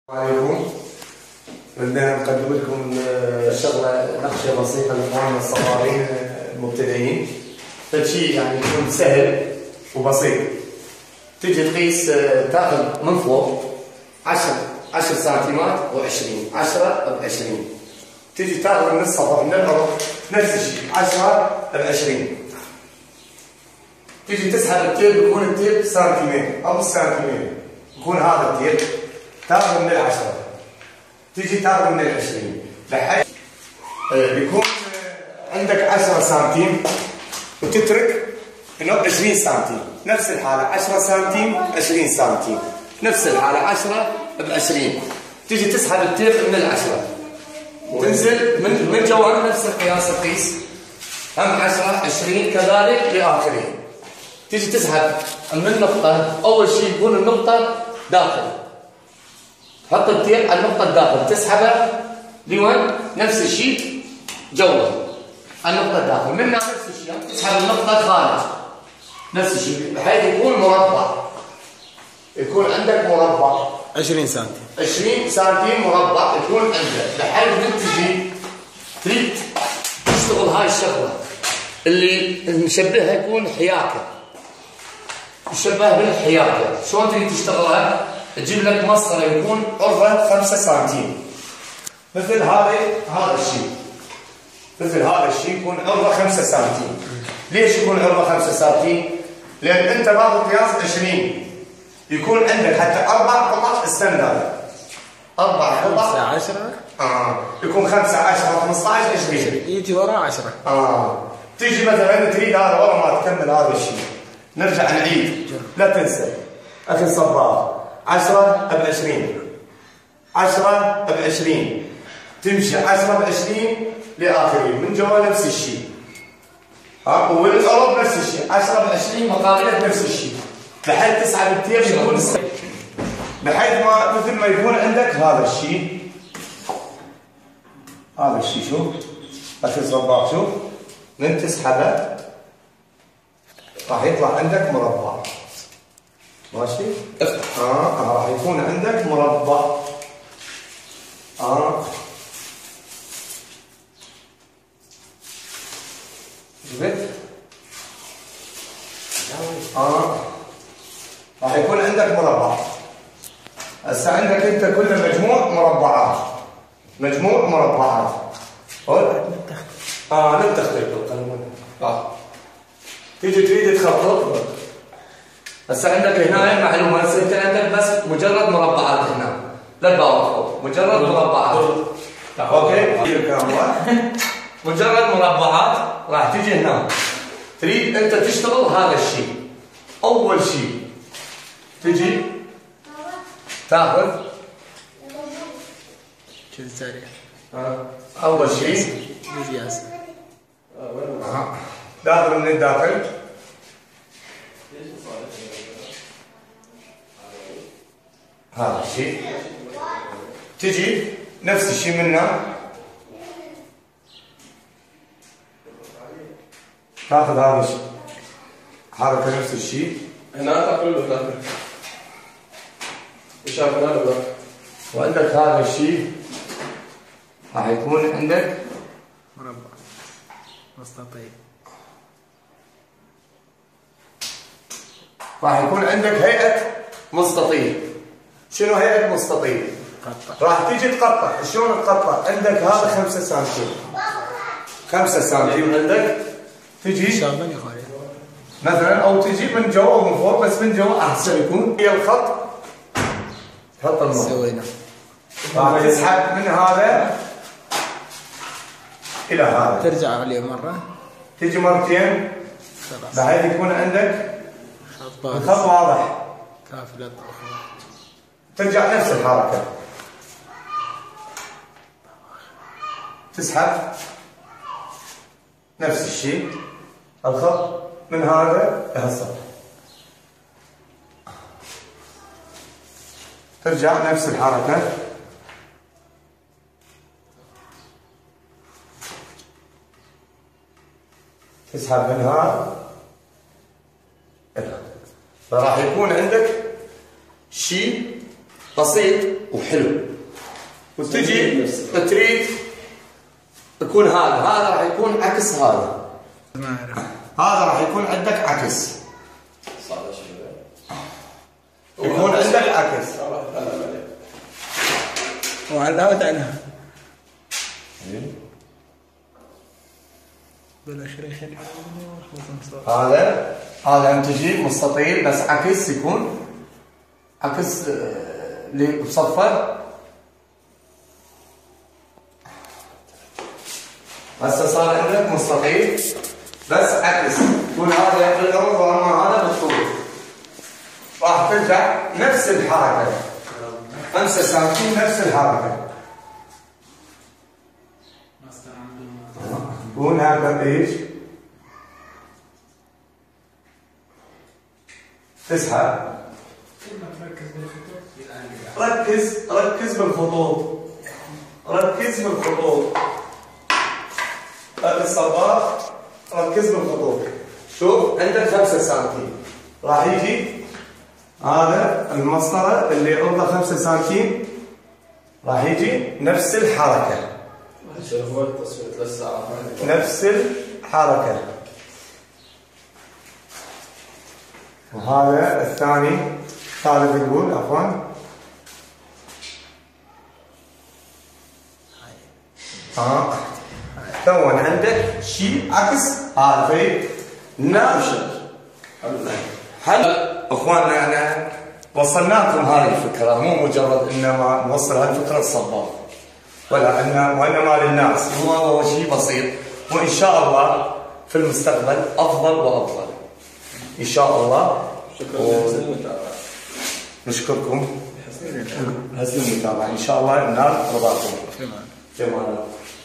السلام عليكم. بدنا نقدم لكم شغله نقشه بسيطه لاخواننا الصغارين المبتدئين. فشي يعني يكون سهل وبسيط. تجي تقيس تاخذ من فوق 10 سنتيمات و20 10 ب20. تجي تاخذ من الصفر من الارض نفس الشيء 10 ب20. تجي تسحب التيب، يكون التيب سنتيمتر او سنتيمتر، يكون هذا التيب تاخذ من 10 تيجي تاخذ من 20 لحد بيكون عندك 10 سنتيم وتترك انه 20 سنتيم. نفس الحاله 10 سنتيم 20 سنتيم، نفس الحاله 10 ب20. تيجي تسحب التيب من 10 تنزل من جوا نفس القياس تقيس هم 10 20 كذلك لاخره. تيجي تسحب من نقطه، اول شيء يكون النقطه داخل، تحط التيب على النقطة الداخل تسحبه لوين؟ نفس الشيء جوا النقطة الداخل، منها نفس الشيء تسحب النقطة الخارج نفس الشيء بحيث يكون مربع، يكون عندك مربع 20 سنتيم 20 سنتيم مربع يكون عندك. لحد ما تجي تريد تشتغل هاي الشغلة اللي نشبهها يكون حياكة، تشبه بالحياكة. شلون تريد تشتغلها؟ تجيب لك مسطرة يكون عرضه 5 سنتيم مثل هذا الشيء، مثل هذا الشيء يكون عرضه 5 سنتيم. ليش يكون عرضه 5 سنتيم؟ لأن أنت ماخذ قياس 20، يكون عندك حتى 4 قطع ستاندرد، 4 قطع 10 يكون 5 10 15 20 يجي وراه 10. تيجي مثلا تريد هذا ورا ما تكمل هذا الشيء، نرجع نعيد. لا تنسى أخي الصباغ 10 ب20 10 ب20 تمشي 10 ب20 لاخرين من جوا نفس الشيء. والقرب نفس الشيء 10 ب20 مقابله نفس الشيء لحد تسحب التيب يكون بحيث ما مثل ما يكون عندك هذا الشيء. هذا الشيء شوف اخي الصباغ، شوف من تسحبه راح يطلع عندك مربع ماشي؟ راح يكون عندك مربع. شفت؟ راح يكون عندك مربع. هسه عندك انت كله مجموع مربعات، مجموع مربعات. نبتخطط بالقلم. تيجي تريد تخطط. هسه عندك هنا معلومه، هسه انت عندك بس مجرد مربعات هنا، لا تباوع مجرد مربعات. اوكي؟ مجرد مربعات راح تيجي هنا تريد انت تشتغل هذا الشيء. اول شيء تجي تاخذ اول شيء داخل من الداخل هذا الشيء، تجي نفس الشيء منه تاخذ هذا الشيء حركه نفس الشيء هنا تاكل له هناك وشاف هنا له، وعندك هذا الشيء راح يكون عندك مربع مستطيل، راح يكون عندك هيئه مستطيل. شنو هيئه مستطيل؟ راح تيجي تقطع. شلون تقطع؟ عندك هذا 5 سنتيم 5 سنتيم عندك، تجي مثلا او تجي من جوا ومن فوق، بس من جوا احسن يكون هي الخط تحط النقطه. سوينا راح تسحب من هذا الى هذا، ترجع عليه مره، تجي مرتين بحيث يكون عندك الخط واضح. ترجع نفس الحركه، تسحب نفس الشيء الخط من هذا لهالسطح، ترجع نفس الحركه، تسحب من هذا فراح يكون عندك شيء بسيط وحلو. وتجي تريد يكون هذا راح يكون عكس هذا. ما اعرف. هذا راح يكون عندك عكس. يكون عندك عكس. وعلقت عنها. هذا انت تجي مستطيل بس عكس، يكون عكس اللي مصفر. هسه صار عندك مستطيل بس عكس، يكون هذا بالعرض واما هذا بالطول. راح ترجع نفس الحركه 5 سنتيم نفس الحركه. يكون هذا ايش؟ تسحب. ركز بالخطوط. ركز بالخطوط. الصباغ ركز بالخطوط. شوف عندك 5 سنتيم راح يجي هذا المسطره اللي عرضه 5 سنتيم راح يجي نفس الحركه. نفس الحركه. وهذا الثاني ثالث نقول عفوا. كون عندك شيء عكس هذا في نفس. هل اخواننا احنا وصلناكم هاي الفكره، مو مجرد انما نوصل هاي الفكره للصباغ وانما للناس، هو شيء بسيط، وان شاء الله في المستقبل افضل وافضل ان شاء الله. شكرا لحسن المتابعه. نشكركم حسن المتابعه، ان شاء الله ننال رضاكم. في امان الله.